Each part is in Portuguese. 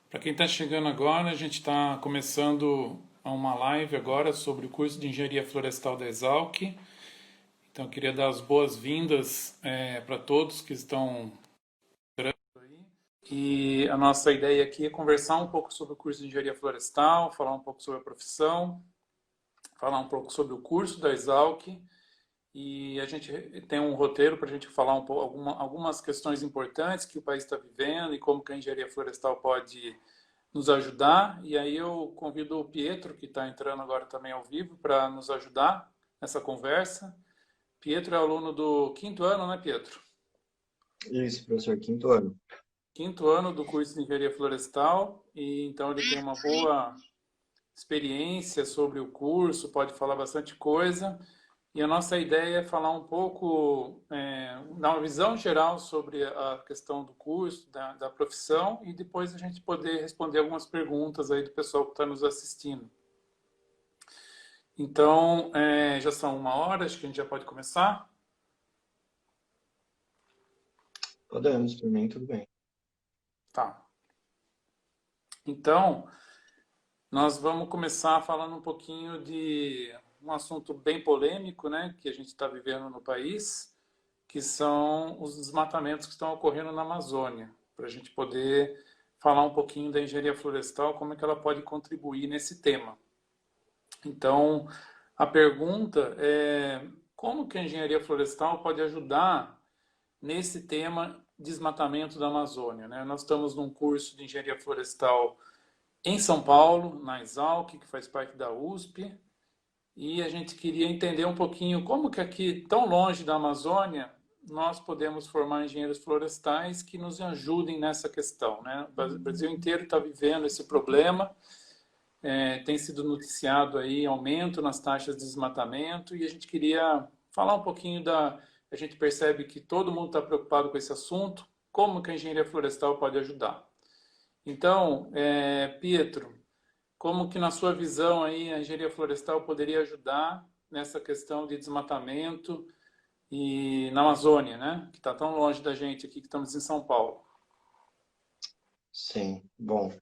Para quem está chegando agora, a gente está começando uma live agora sobre o curso de Engenharia Florestal da Exalc. Então, eu queria dar as boas-vindas para todos que estão aí. E a nossa ideia aqui é conversar um pouco sobre o curso de Engenharia Florestal, falar um pouco sobre a profissão, falar um pouco sobre o curso da Exalc. E a gente tem um roteiro para a gente falar um pouco algumas questões importantes que o país está vivendo e como que a engenharia florestal pode nos ajudar. E aí eu convido o Pietro, que está entrando agora também ao vivo, para nos ajudar nessa conversa. Pietro é aluno do quinto ano, né, Pietro? Isso, professor, quinto ano. Quinto ano do curso de Engenharia Florestal, e então ele tem uma boa experiência sobre o curso, pode falar bastante coisa. E a nossa ideia é falar um pouco, dar uma visão geral sobre a questão do curso, da profissão, e depois a gente poder responder algumas perguntas aí do pessoal que está nos assistindo. Então, já são 1 hora, acho que a gente já pode começar. Podemos, por mim, tudo bem. Tá. Então, nós vamos começar falando um pouquinho de um assunto bem polêmico, né, que a gente está vivendo no país, que são os desmatamentos que estão ocorrendo na Amazônia, para a gente poder falar um pouquinho da engenharia florestal, como é que ela pode contribuir nesse tema. Então, a pergunta é como que a engenharia florestal pode ajudar nesse tema desmatamento da Amazônia, né? Nós estamos num curso de engenharia florestal em São Paulo, na Exalc, que faz parte da USP, e a gente queria entender um pouquinho como que aqui, tão longe da Amazônia, nós podemos formar engenheiros florestais que nos ajudem nessa questão, né? O Brasil inteiro está vivendo esse problema, tem sido noticiado aí aumento nas taxas de desmatamento, e a gente queria falar um pouquinho a gente percebe que todo mundo está preocupado com esse assunto, como que a engenharia florestal pode ajudar. Então, Pietro, como que na sua visão aí a engenharia florestal poderia ajudar nessa questão de desmatamento e na Amazônia, né? Que está tão longe da gente aqui que estamos em São Paulo. Sim, bom.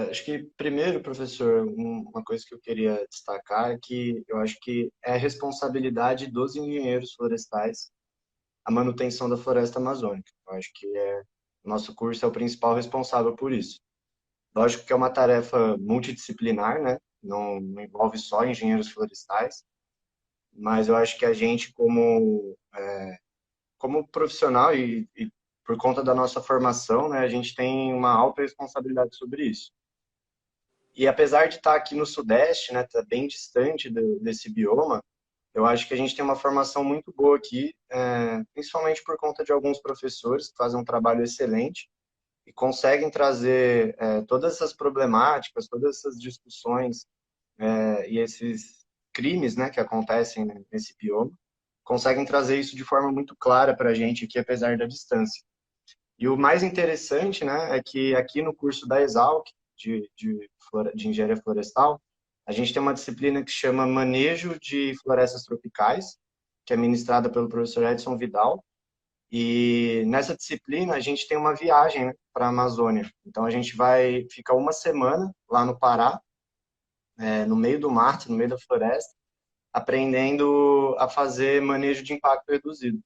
Acho que primeiro, professor, uma coisa que eu queria destacar é que eu acho que é responsabilidade dos engenheiros florestais a manutenção da floresta amazônica. Eu acho que nosso curso é o principal responsável por isso. Lógico que é uma tarefa multidisciplinar, né? Não envolve só engenheiros florestais, mas eu acho que a gente, como profissional e por conta da nossa formação, né, a gente tem uma alta responsabilidade sobre isso. E apesar de estar aqui no Sudeste, né, tá bem distante desse bioma, eu acho que a gente tem uma formação muito boa aqui, principalmente por conta de alguns professores que fazem um trabalho excelente e conseguem trazer todas essas problemáticas, todas essas discussões e esses crimes, né, que acontecem nesse bioma, conseguem trazer isso de forma muito clara para a gente aqui, apesar da distância. E o mais interessante, né, é que aqui no curso da Exalc, de Engenharia Florestal, a gente tem uma disciplina que chama Manejo de Florestas Tropicais, que é ministrada pelo professor Edson Vidal. E nessa disciplina a gente tem uma viagem, né, para a Amazônia. Então a gente vai ficar uma semana lá no Pará, no meio do mato, no meio da floresta, aprendendo a fazer manejo de impacto reduzido,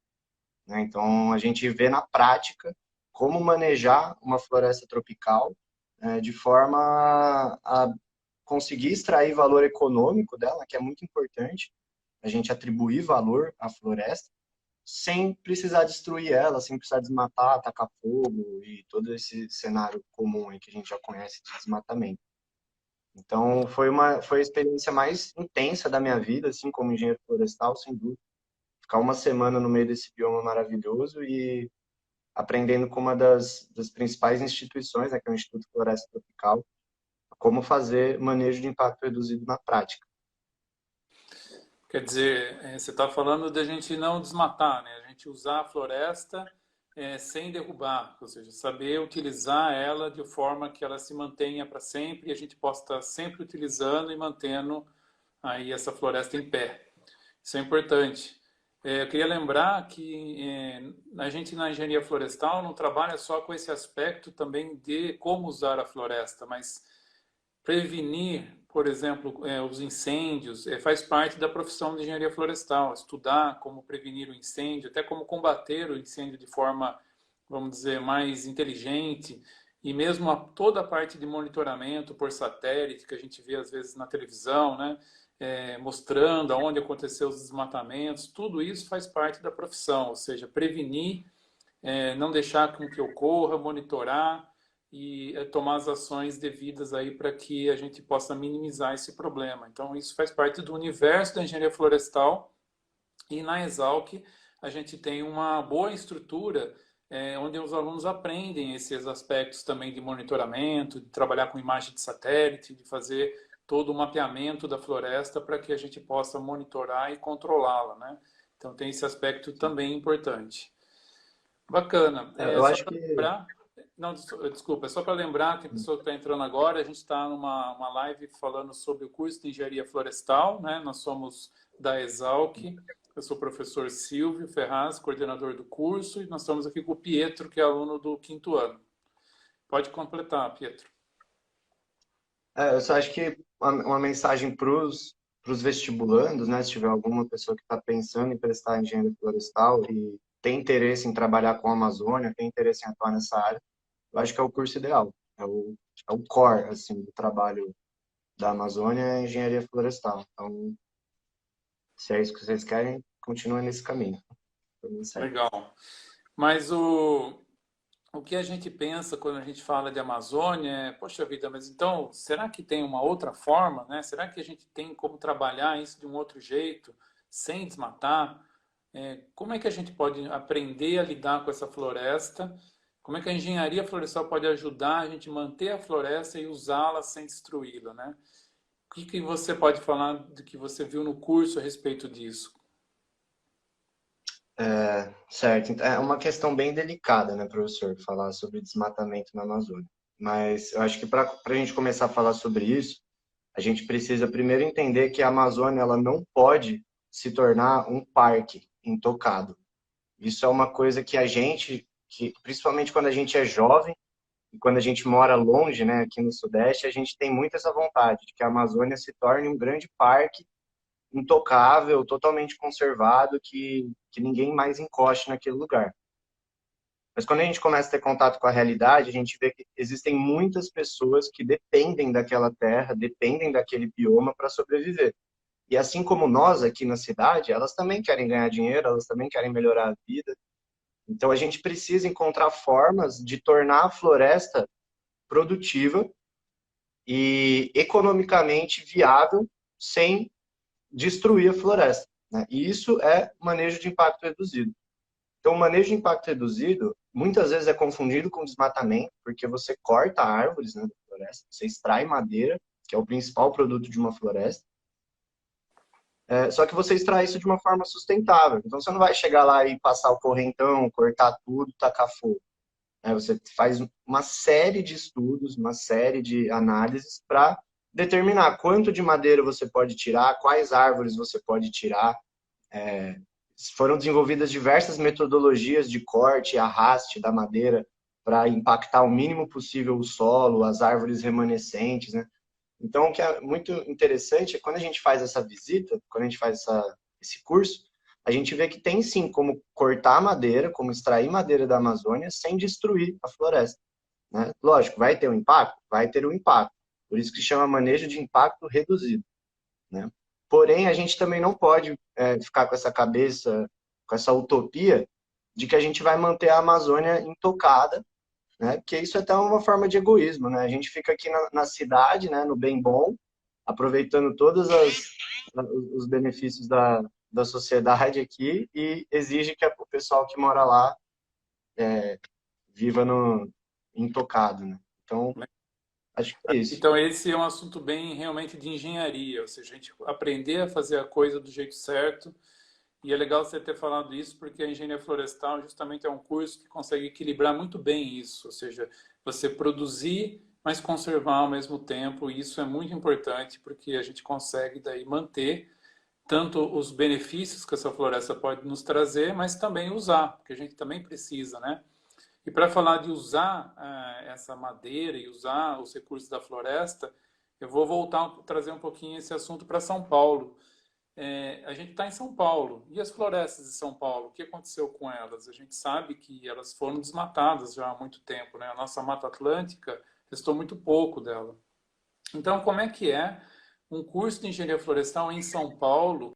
né? Então, a gente vê na prática como manejar uma floresta tropical de forma a conseguir extrair valor econômico dela, que é muito importante, a gente atribuir valor à floresta, sem precisar destruir ela, sem precisar desmatar, atacar fogo e todo esse cenário comum aí que a gente já conhece de desmatamento. Então, foi a experiência mais intensa da minha vida, assim, como engenheiro florestal, sem dúvida. Ficar uma semana no meio desse bioma maravilhoso e aprendendo com uma das principais instituições, né, que é o Instituto Floresta Tropical, como fazer manejo de impacto reduzido na prática. Quer dizer, você está falando da gente não desmatar, né? A gente usar a floresta sem derrubar, ou seja, saber utilizar ela de forma que ela se mantenha para sempre e a gente possa estar sempre utilizando e mantendo aí essa floresta em pé. Isso é importante. Eu queria lembrar que a gente na engenharia florestal não trabalha só com esse aspecto também de como usar a floresta, mas prevenir, por exemplo, os incêndios, faz parte da profissão de engenharia florestal. Estudar como prevenir o incêndio, até como combater o incêndio de forma, vamos dizer, mais inteligente. E mesmo toda a parte de monitoramento por satélite, que a gente vê às vezes na televisão, né? Mostrando aonde aconteceu os desmatamentos, tudo isso faz parte da profissão, ou seja, prevenir, não deixar com que ocorra, monitorar e tomar as ações devidas aí para que a gente possa minimizar esse problema. Então, isso faz parte do universo da engenharia florestal e na Exalc a gente tem uma boa estrutura onde os alunos aprendem esses aspectos também de monitoramento, de trabalhar com imagem de satélite, de fazer todo o mapeamento da floresta para que a gente possa monitorar e controlá-la, né? Então tem esse aspecto também importante. Bacana. Eu Só acho para que lembrar, não, desculpa, é só para lembrar, tem pessoa que está entrando agora, a gente está numa uma live falando sobre o curso de Engenharia Florestal, né? Nós somos da Exalc, eu sou o professor Silvio Ferraz, coordenador do curso, e nós estamos aqui com o Pietro, que é aluno do 5º ano. Pode completar, Pietro. eu só acho que uma mensagem para os vestibulandos, né? Se tiver alguma pessoa que está pensando em prestar engenharia florestal e tem interesse em trabalhar com a Amazônia, tem interesse em atuar nessa área, eu acho que é o curso ideal. É o core, assim, do trabalho da Amazônia, é a engenharia florestal. Então, se é isso que vocês querem, continuem nesse caminho. Pra mim, certo. Legal. Mas o que a gente pensa quando a gente fala de Amazônia é, poxa vida, mas então, será que tem uma outra forma, né? Será que a gente tem como trabalhar isso de um outro jeito, sem desmatar? Como é que a gente pode aprender a lidar com essa floresta? Como é que a engenharia florestal pode ajudar a gente a manter a floresta e usá-la sem destruí-la, né? O que que você pode falar do que você viu no curso a respeito disso? Certo. Então, é uma questão bem delicada, né, professor, falar sobre desmatamento na Amazônia. Mas eu acho que para a gente começar a falar sobre isso, a gente precisa primeiro entender que a Amazônia ela não pode se tornar um parque intocado. Isso é uma coisa que a gente, que principalmente quando a gente é jovem e quando a gente mora longe, né, aqui no Sudeste, a gente tem muito essa vontade de que a Amazônia se torne um grande parque intocável, totalmente conservado, que ninguém mais encoste naquele lugar. Mas quando a gente começa a ter contato com a realidade, a gente vê que existem muitas pessoas que dependem daquela terra, dependem daquele bioma para sobreviver. E assim como nós aqui na cidade, elas também querem ganhar dinheiro, elas também querem melhorar a vida. Então a gente precisa encontrar formas de tornar a floresta produtiva e economicamente viável sem destruir a floresta, né? E isso é manejo de impacto reduzido. Então, o manejo de impacto reduzido muitas vezes é confundido com desmatamento, porque você corta árvores, né, da floresta, você extrai madeira, que é o principal produto de uma floresta, só que você extrai isso de uma forma sustentável. Então, você não vai chegar lá e passar o correntão, cortar tudo, tacar fogo. Você faz uma série de estudos, uma série de análises para determinar quanto de madeira você pode tirar, quais árvores você pode tirar. Foram desenvolvidas diversas metodologias de corte e arraste da madeira para impactar o mínimo possível o solo, as árvores remanescentes, né? Então, o que é muito interessante é quando a gente faz essa visita, quando a gente faz esse curso, a gente vê que tem sim como cortar a madeira, como extrair madeira da Amazônia sem destruir a floresta, né? Lógico, vai ter um impacto? Vai ter um impacto. Por isso que chama manejo de impacto reduzido, né? Porém, a gente também não pode ficar com essa cabeça, com essa utopia de que a gente vai manter a Amazônia intocada, né? Porque isso é até uma forma de egoísmo, né? A gente fica aqui na cidade, né, no bem bom, aproveitando todos os benefícios da sociedade aqui e exige que o pessoal que mora lá viva no intocado, né? Então, acho que é isso. Então, esse é um assunto bem realmente de engenharia, ou seja, a gente aprender a fazer a coisa do jeito certo. E é legal você ter falado isso, porque a engenharia florestal justamente é um curso que consegue equilibrar muito bem isso, ou seja, você produzir, mas conservar ao mesmo tempo. E isso é muito importante, porque a gente consegue daí manter tanto os benefícios que essa floresta pode nos trazer, mas também usar, porque a gente também precisa, né? E para falar de usar essa madeira e usar os recursos da floresta, eu vou voltar trazer um pouquinho esse assunto para São Paulo. A gente está em São Paulo. E as florestas de São Paulo? O que aconteceu com elas? A gente sabe que elas foram desmatadas já há muito tempo, né? A nossa Mata Atlântica restou muito pouco dela. Então, como é que é um curso de engenharia florestal em São Paulo?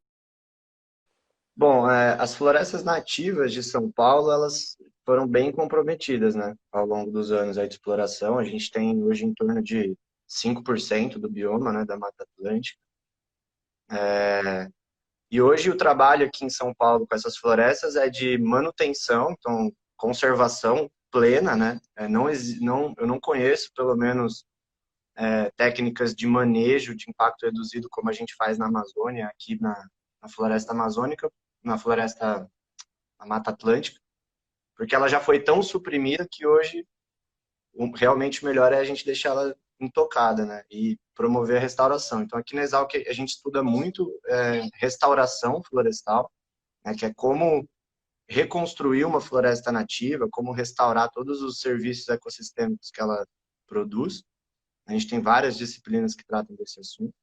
Bom, as florestas nativas de São Paulo, elas foram bem comprometidas, né, ao longo dos anos aí de exploração. A gente tem hoje em torno de 5% do bioma, né, da Mata Atlântica. E hoje o trabalho aqui em São Paulo com essas florestas é de manutenção, então conservação plena, né? Eu não conheço, pelo menos, técnicas de manejo de impacto reduzido como a gente faz na Amazônia, aqui na floresta amazônica, na floresta, na Mata Atlântica, porque ela já foi tão suprimida que hoje realmente o melhor é a gente deixar ela intocada, né? E promover a restauração. Então aqui na Exalc a gente estuda muito restauração florestal, né? Que é como reconstruir uma floresta nativa, como restaurar todos os serviços ecossistêmicos que ela produz. A gente tem várias disciplinas que tratam desse assunto.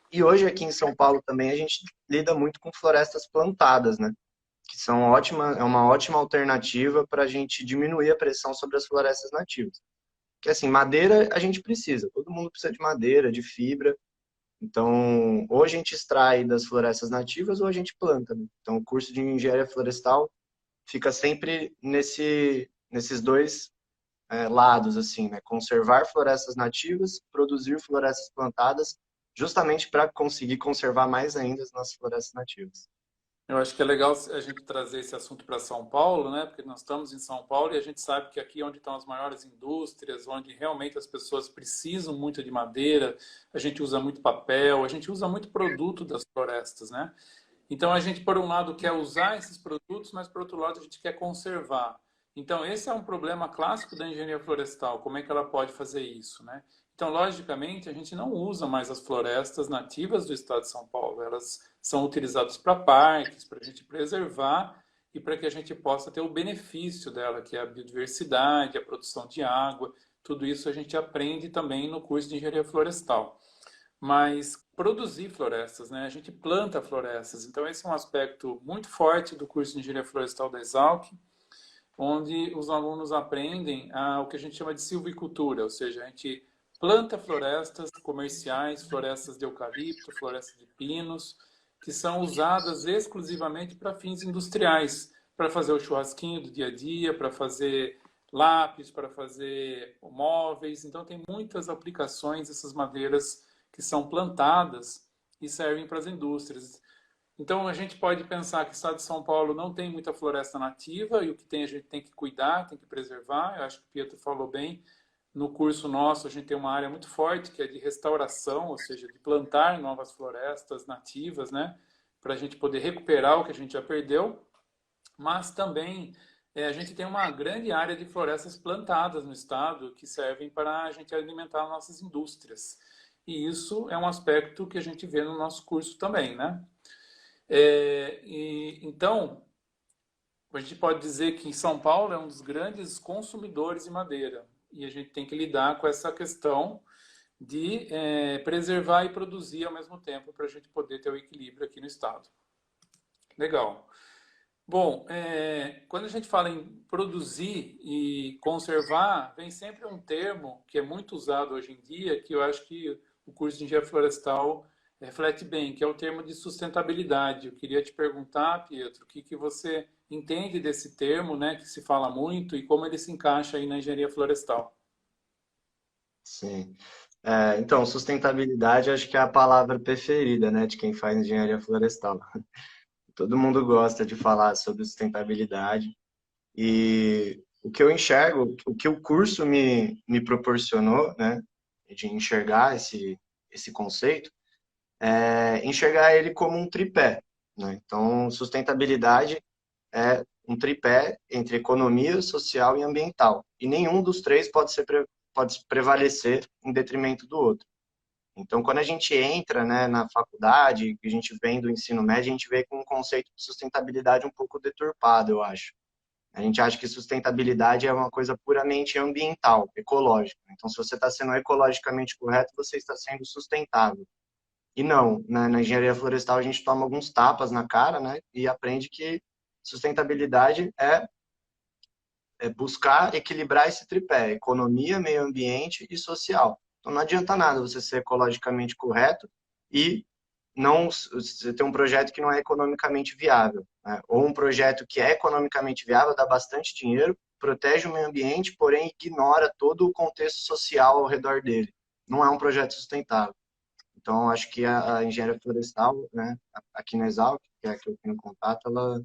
E hoje aqui em São Paulo também a gente lida muito com florestas plantadas, né? Que são é uma ótima alternativa para a gente diminuir a pressão sobre as florestas nativas. Porque assim, madeira a gente precisa, todo mundo precisa de madeira, de fibra. Então, ou a gente extrai das florestas nativas ou a gente planta, né? Então, o curso de engenharia florestal fica sempre nesses dois lados, assim, né? Conservar florestas nativas, produzir florestas plantadas, justamente para conseguir conservar mais ainda as nossas florestas nativas. Eu acho que é legal a gente trazer esse assunto para São Paulo, né? Porque nós estamos em São Paulo e a gente sabe que aqui é onde estão as maiores indústrias, onde realmente as pessoas precisam muito de madeira, a gente usa muito papel, a gente usa muito produto das florestas, né? Então a gente, por um lado, quer usar esses produtos, mas por outro lado, a gente quer conservar. Então, esse é um problema clássico da engenharia florestal, como é que ela pode fazer isso, né? Então, logicamente, a gente não usa mais as florestas nativas do estado de São Paulo. Elas são utilizadas para parques, para a gente preservar e para que a gente possa ter o benefício dela, que é a biodiversidade, a produção de água. Tudo isso a gente aprende também no curso de engenharia florestal. Mas produzir florestas, né? A gente planta florestas. Então, esse é um aspecto muito forte do curso de engenharia florestal da Exalc, onde os alunos aprendem o que a gente chama de silvicultura, ou seja, a gente planta florestas comerciais, florestas de eucalipto, florestas de pinos, que são usadas exclusivamente para fins industriais, para fazer o churrasquinho do dia a dia, para fazer lápis, para fazer móveis. Então, tem muitas aplicações dessas madeiras que são plantadas e servem para as indústrias. Então, a gente pode pensar que o estado de São Paulo não tem muita floresta nativa e o que tem a gente tem que cuidar, tem que preservar. Eu acho que o Pietro falou bem. No curso nosso, a gente tem uma área muito forte que é de restauração, ou seja, de plantar novas florestas nativas, né? Para a gente poder recuperar o que a gente já perdeu. Mas também a gente tem uma grande área de florestas plantadas no estado que servem para a gente alimentar nossas indústrias. E isso é um aspecto que a gente vê no nosso curso também, né? Então, a gente pode dizer que São Paulo é um dos grandes consumidores de madeira e a gente tem que lidar com essa questão de preservar e produzir ao mesmo tempo para a gente poder ter o equilíbrio aqui no estado. Legal. Bom, quando a gente fala em produzir e conservar, vem sempre um termo que é muito usado hoje em dia, que eu acho que o curso de engenharia florestal reflete bem, que é o termo de sustentabilidade. Eu queria te perguntar, Pietro, o que você entende desse termo, né, que se fala muito, e como ele se encaixa aí na engenharia florestal? Sim. Então, sustentabilidade acho que é a palavra preferida, né, de quem faz engenharia florestal. Todo mundo gosta de falar sobre sustentabilidade. E o que eu enxergo, o que o curso me proporcionou, né, de enxergar esse conceito, é enxergar ele como um tripé, né? Então, sustentabilidade é um tripé entre economia, social e ambiental. E nenhum dos três pode prevalecer em detrimento do outro. Então, quando a gente entra, né, na faculdade, que a gente vem do ensino médio, a gente vê com um conceito de sustentabilidade um pouco deturpado, eu acho. A gente acha que sustentabilidade é uma coisa puramente ambiental, ecológica. Então, se você está sendo ecologicamente correto, você está sendo sustentável. E não, né? Na engenharia florestal a gente toma alguns tapas na cara, né? E aprende que sustentabilidade é buscar equilibrar esse tripé, economia, meio ambiente e social. Então não adianta nada você ser ecologicamente correto e não você ter um projeto que não é economicamente viável, né? Ou um projeto que é economicamente viável, dá bastante dinheiro, protege o meio ambiente, porém ignora todo o contexto social ao redor dele. Não é um projeto sustentável. Então, acho que a engenharia florestal, né, aqui na Exalc, que é a que eu tenho contato, ela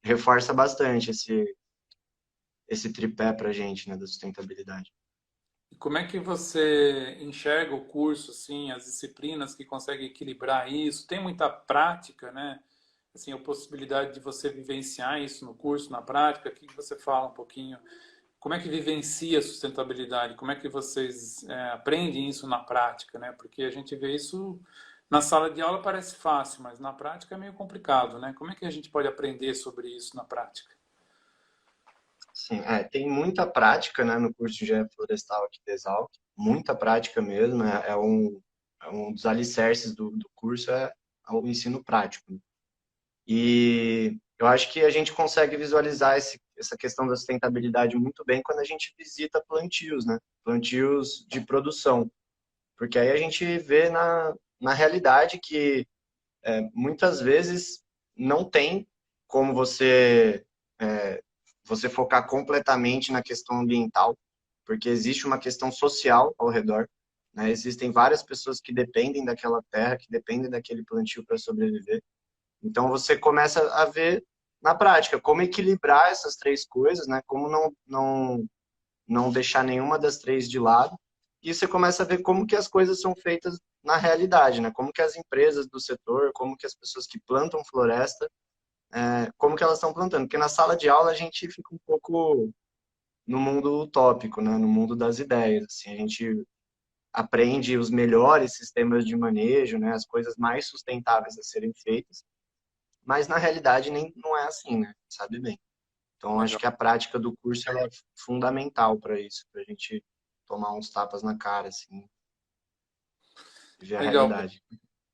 reforça bastante esse tripé para a gente, né, da sustentabilidade. E como é que você enxerga o curso, assim, as disciplinas que conseguem equilibrar isso? Tem muita prática, né? Assim, a possibilidade de você vivenciar isso no curso, na prática. Aqui que você fala um pouquinho. Como é que vivencia a sustentabilidade? Como é que vocês aprendem isso na prática, né? Porque a gente vê isso na sala de aula parece fácil, mas na prática é meio complicado, né? Como é que a gente pode aprender sobre isso na prática? Sim, tem muita prática, né, no curso de engenharia florestal aqui da Exalc, muita prática mesmo, é um dos alicerces do curso, é o ensino prático, né? E eu acho que a gente consegue visualizar essa questão da sustentabilidade muito bem quando a gente visita plantios, né? Plantios de produção. Porque aí a gente vê na realidade que muitas vezes não tem como você focar completamente na questão ambiental, porque existe uma questão social ao redor, né? Existem várias pessoas que dependem daquela terra, que dependem daquele plantio para sobreviver. Então você começa a ver na prática como equilibrar essas três coisas, né? Como não deixar nenhuma das três de lado. E você começa a ver como que as coisas são feitas na realidade, né? Como que as empresas do setor, como que as pessoas que plantam floresta, como que elas estão plantando. Porque na sala de aula a gente fica um pouco no mundo utópico, né? No mundo das ideias. Assim, a gente aprende os melhores sistemas de manejo, né? As coisas mais sustentáveis a serem feitas. Mas na realidade nem não é assim, né? Sabe bem. Então acho Legal. que a prática do curso ela é fundamental para isso, para a gente tomar uns tapas na cara, assim, e ver a Legal. realidade.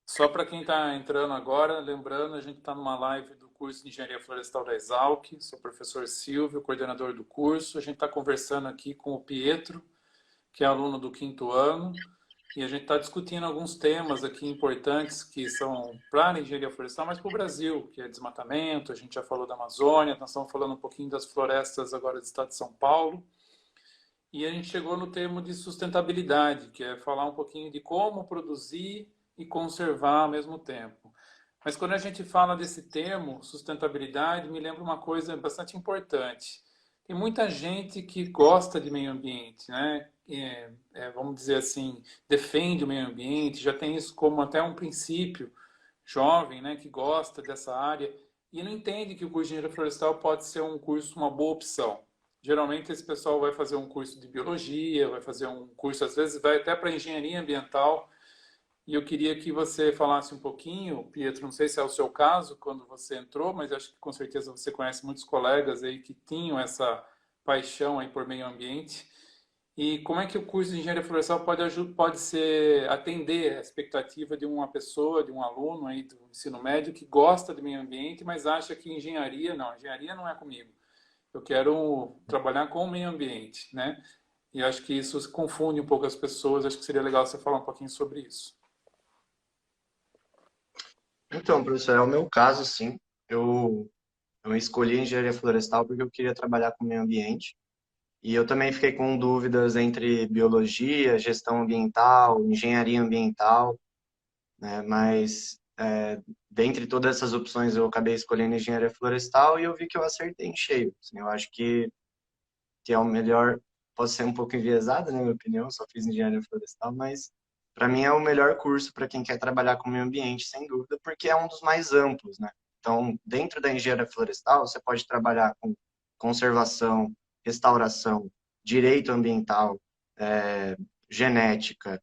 Só para quem está entrando agora, lembrando, a gente está numa live do curso de Engenharia Florestal da Exalc. Sou o professor Silvio, coordenador do curso. A gente está conversando aqui com o Pietro, que é aluno do quinto ano, e a gente está discutindo alguns temas aqui importantes que são para a engenharia florestal, mas para o Brasil, que é desmatamento. A gente já falou da Amazônia, nós estamos falando um pouquinho das florestas agora do estado de São Paulo. E a gente chegou no termo de sustentabilidade, que é falar um pouquinho de como produzir e conservar ao mesmo tempo. Mas quando a gente fala desse termo, sustentabilidade, me lembra uma coisa bastante importante. Tem muita gente que gosta de meio ambiente, né? Vamos dizer assim, defende o meio ambiente, já tem isso como até um princípio jovem, né, que gosta dessa área e não entende que o curso de engenharia florestal pode ser um curso, uma boa opção. Geralmente esse pessoal vai fazer um curso de biologia, vai fazer um curso, às vezes vai até para engenharia ambiental. E eu queria que você falasse um pouquinho, Pietro, não sei se é o seu caso quando você entrou, mas acho que com certeza você conhece muitos colegas aí que tinham essa paixão aí por meio ambiente. E como é que o curso de engenharia florestal pode ser atender a expectativa de uma pessoa, de um aluno aí do ensino médio que gosta de meio ambiente, mas acha que engenharia não é comigo. Eu quero trabalhar com o meio ambiente, né? E acho que isso confunde um pouco as pessoas. Acho que seria legal você falar um pouquinho sobre isso. Então, professor, é o meu caso, sim. Eu escolhi engenharia florestal porque eu queria trabalhar com o meio ambiente. E eu também fiquei com dúvidas entre biologia, gestão ambiental, engenharia ambiental, né? Mas dentre todas essas opções eu acabei escolhendo engenharia florestal e eu vi que eu acertei em cheio. Assim, eu acho que é o melhor, posso ser um pouco enviesado, na minha opinião, só fiz engenharia florestal, mas para mim é o melhor curso para quem quer trabalhar com o meio ambiente, sem dúvida, porque é um dos mais amplos, né? Então, dentro da engenharia florestal, você pode trabalhar com conservação, restauração, direito ambiental, genética.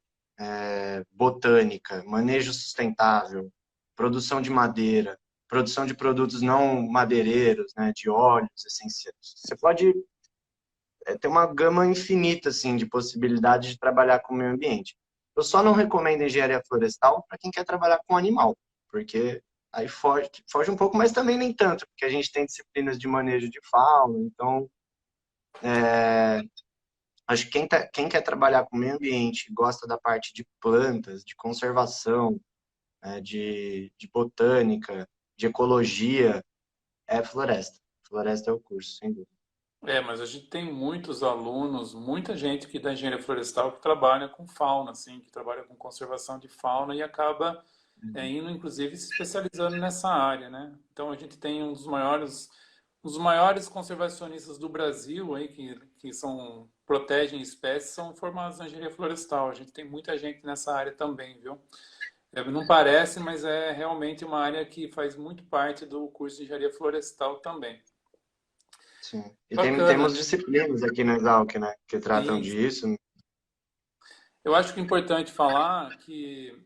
botânica, manejo sustentável, produção de madeira, produção de produtos não madeireiros, né, de óleos essenciais. Você pode ter uma gama infinita assim, de possibilidades de trabalhar com o meio ambiente. Eu só não recomendo engenharia florestal para quem quer trabalhar com animal, porque aí foge um pouco, mas também nem tanto, porque a gente tem disciplinas de manejo de fauna, então acho que quem quer trabalhar com o meio ambiente, gosta da parte de plantas, de conservação, né, de botânica, de ecologia, é floresta. Floresta é o curso, sem dúvida. É, mas a gente tem muitos alunos, muita gente que da engenharia florestal que trabalha com fauna, assim, que trabalha com conservação de fauna e acaba indo, inclusive, se especializando nessa área, né? Então a gente tem um dos maiores conservacionistas do Brasil aí que são protegem espécies são formados na engenharia florestal. A gente tem muita gente nessa área também, viu? Não parece, mas é realmente uma área que faz muito parte do curso de engenharia florestal também. Sim. E Bacana, temos né? disciplinas aqui na Exalc, né, que tratam Sim, disso. eu acho que é importante falar que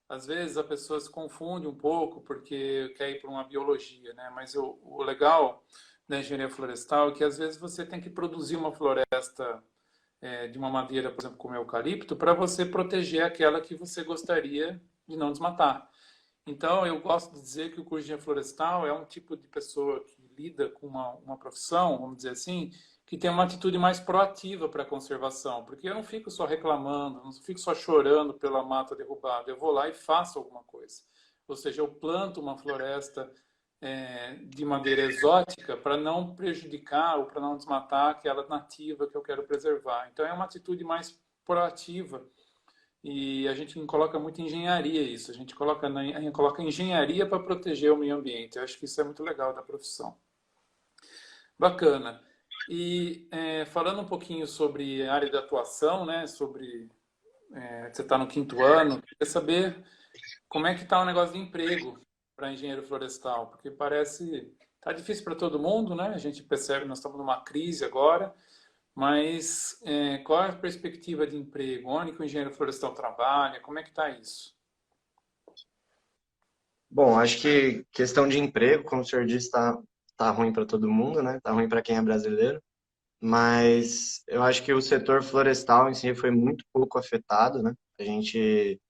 às vezes a pessoa se confunde um pouco porque quer ir para uma biologia, né? Mas o legal da engenharia florestal é que às vezes você tem que produzir uma floresta de uma madeira, por exemplo, como eucalipto, para você proteger aquela que você gostaria de não desmatar. Então, eu gosto de dizer que o curso de engenharia florestal é um tipo de pessoa que lida com uma profissão, vamos dizer assim, que tem uma atitude mais proativa para a conservação, porque eu não fico só reclamando, não fico só chorando pela mata derrubada, eu vou lá e faço alguma coisa. Ou seja, eu planto uma floresta de madeira exótica para não prejudicar ou para não desmatar aquela nativa que eu quero preservar. Então, é uma atitude mais proativa e a gente coloca muito engenharia isso. A gente coloca engenharia para proteger o meio ambiente. Eu acho que isso é muito legal da profissão. Bacana. E falando um pouquinho sobre a área de atuação, né? Sobre você está no quinto ano, queria saber como é que está o negócio de emprego para engenheiro florestal, porque parece tá difícil para todo mundo, né? A gente percebe nós estamos numa crise agora, mas qual é a perspectiva de emprego? Onde que o engenheiro florestal trabalha? Como é que está isso? Bom, acho que questão de emprego, como o senhor disse, tá ruim para todo mundo, né? Tá ruim para quem é brasileiro. Mas eu acho que o setor florestal em si foi muito pouco afetado, né? A gente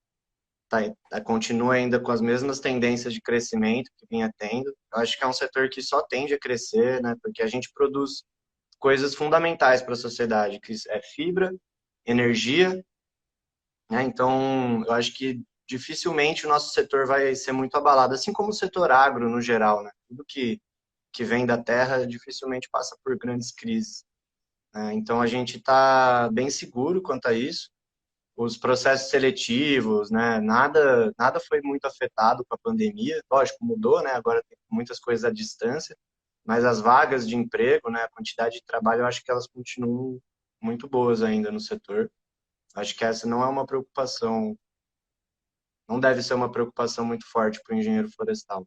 continua ainda com as mesmas tendências de crescimento que vinha tendo. Eu acho que é um setor que só tende a crescer, né? Porque a gente produz coisas fundamentais para a sociedade, que é fibra, energia, né? Então, eu acho que dificilmente o nosso setor vai ser muito abalado, assim como o setor agro no geral, né? Tudo que vem da terra dificilmente passa por grandes crises, né? Então, a gente está bem seguro quanto a isso. Os processos seletivos, né? Nada foi muito afetado com a pandemia. Lógico, mudou, né? Agora tem muitas coisas à distância, mas as vagas de emprego, né? A quantidade de trabalho, eu acho que elas continuam muito boas ainda no setor. Acho que essa não é uma preocupação, não deve ser uma preocupação muito forte para o engenheiro florestal.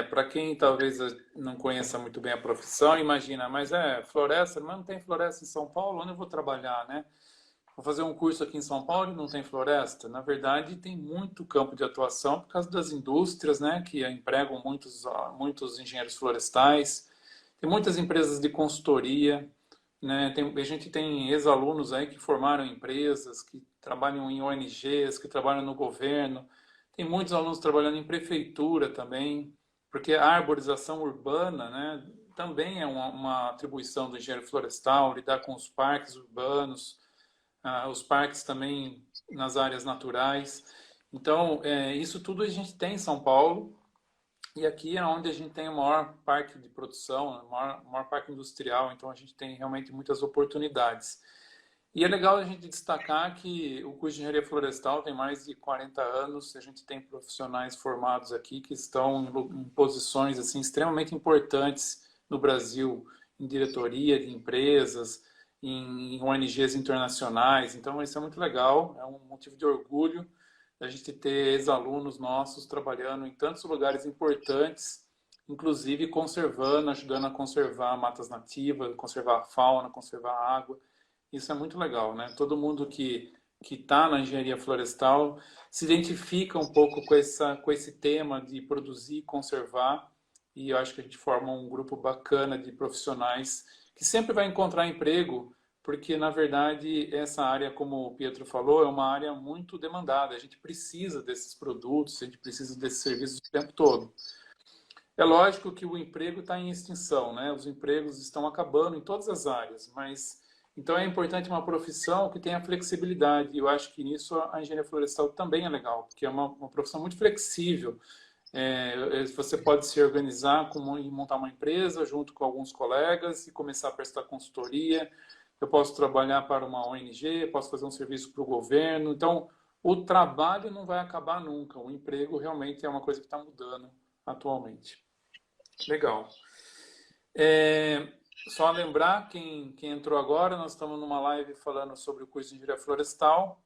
Para quem talvez não conheça muito bem a profissão, imagina, mas floresta, mas não tem floresta em São Paulo, onde eu vou trabalhar, né? Vou fazer um curso aqui em São Paulo e não tem floresta. Na verdade, tem muito campo de atuação por causa das indústrias, né, que empregam muitos engenheiros florestais. Tem muitas empresas de consultoria, né? A gente tem ex-alunos aí que formaram empresas, que trabalham em ONGs, que trabalham no governo. Tem muitos alunos trabalhando em prefeitura também, porque a arborização urbana, né, também é uma atribuição do engenheiro florestal, lidar com os parques urbanos, os parques também nas áreas naturais. Então, isso tudo a gente tem em São Paulo, e aqui é onde a gente tem o maior parque de produção, o maior parque industrial, então a gente tem realmente muitas oportunidades. E é legal a gente destacar que o curso de engenharia florestal tem mais de 40 anos, a gente tem profissionais formados aqui que estão em posições assim extremamente importantes no Brasil, em diretoria de empresas, em ONGs internacionais. Então isso é muito legal, é um motivo de orgulho a gente ter ex-alunos nossos trabalhando em tantos lugares importantes, inclusive conservando, ajudando a conservar matas nativas, conservar a fauna, conservar a água. Isso é muito legal, né? Todo mundo que que está na engenharia florestal se identifica um pouco com esse tema de produzir e conservar, e eu acho que a gente forma um grupo bacana de profissionais que sempre vai encontrar emprego, porque na verdade essa área, como o Pietro falou, é uma área muito demandada. A gente precisa desses produtos, a gente precisa desses serviços o tempo todo. É lógico que o emprego está em extinção, né? Os empregos estão acabando em todas as áreas, mas então é importante uma profissão que tenha flexibilidade. E eu acho que nisso a engenharia florestal também é legal, porque é uma profissão muito flexível. Você pode se organizar e montar uma empresa junto com alguns colegas e começar a prestar consultoria. Eu posso trabalhar para uma ONG, posso fazer um serviço para o governo. Então, o trabalho não vai acabar nunca. O emprego realmente é uma coisa que está mudando atualmente. Legal. Só lembrar, quem entrou agora, nós estamos numa live falando sobre o curso de Engenharia Florestal.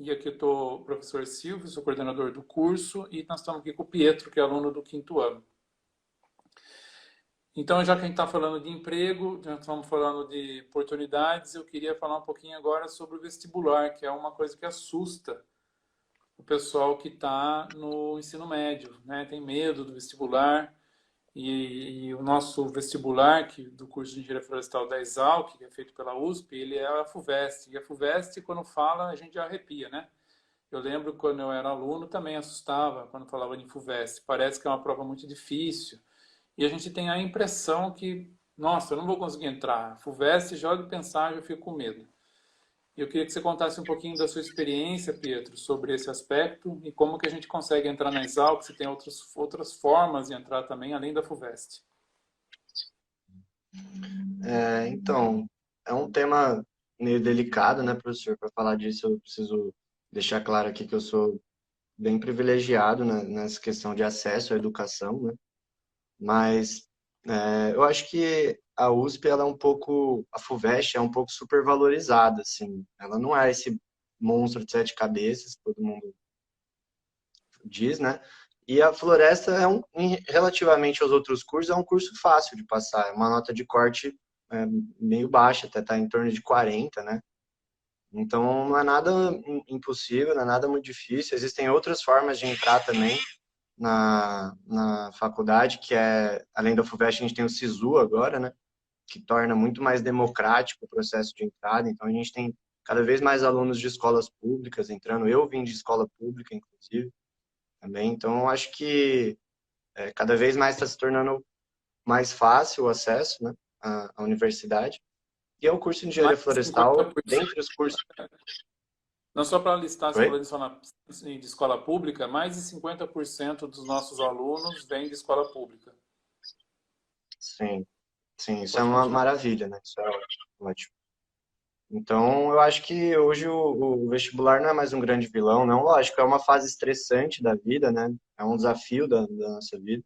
E aqui eu estou o professor Silvio, sou coordenador do curso, e nós estamos aqui com o Pietro, que é aluno do 5º ano. Então, já que a gente está falando de emprego, já estamos falando de oportunidades, eu queria falar um pouquinho agora sobre o vestibular, que é uma coisa que assusta o pessoal que está no ensino médio, né? Tem medo do vestibular. E o nosso vestibular do curso de Engenharia Florestal da Exalc, que é feito pela USP, ele é a FUVEST. E a FUVEST, quando fala, a gente já arrepia, né? Eu lembro quando eu era aluno, também assustava quando falava de FUVEST. Parece que é uma prova muito difícil. E a gente tem a impressão que, nossa, eu não vou conseguir entrar. FUVEST, já de pensar, eu fico com medo. Eu queria que você contasse um pouquinho da sua experiência, Pietro, sobre esse aspecto e como que a gente consegue entrar na Exalc, se tem outras formas de entrar também, além da FUVEST. Então, é um tema meio delicado, né, professor? Para falar disso, eu preciso deixar claro aqui que eu sou bem privilegiado, né, nessa questão de acesso à educação, né? Mas eu acho que a USP, ela é um pouco, a FUVEST é um pouco supervalorizada, assim. Ela não é esse monstro de 7 cabeças, que todo mundo diz, né? E a Floresta relativamente aos outros cursos, é um curso fácil de passar. É uma nota de corte meio baixa, até tá em torno de 40, né? Então não é nada impossível, não é nada muito difícil. Existem outras formas de entrar também na faculdade, que é, além da FUVEST, a gente tem o SISU agora, né? Que torna muito mais democrático o processo de entrada. Então a gente tem cada vez mais alunos de escolas públicas entrando. Eu vim de escola pública, inclusive, também. Então eu acho que cada vez mais está se tornando mais fácil o acesso, né, à universidade. E é o curso de Mais engenharia de florestal, 50%, dentre os cursos. não só para listar, você Oi? falou de escola pública, mais de 50% dos nossos alunos vêm de escola pública. Sim, sim, isso é uma Bastante. maravilha, né? Isso é ótimo, ótimo. Então, eu acho que hoje o vestibular não é mais um grande vilão, não. Lógico, é uma fase estressante da vida, né? É um desafio da nossa vida,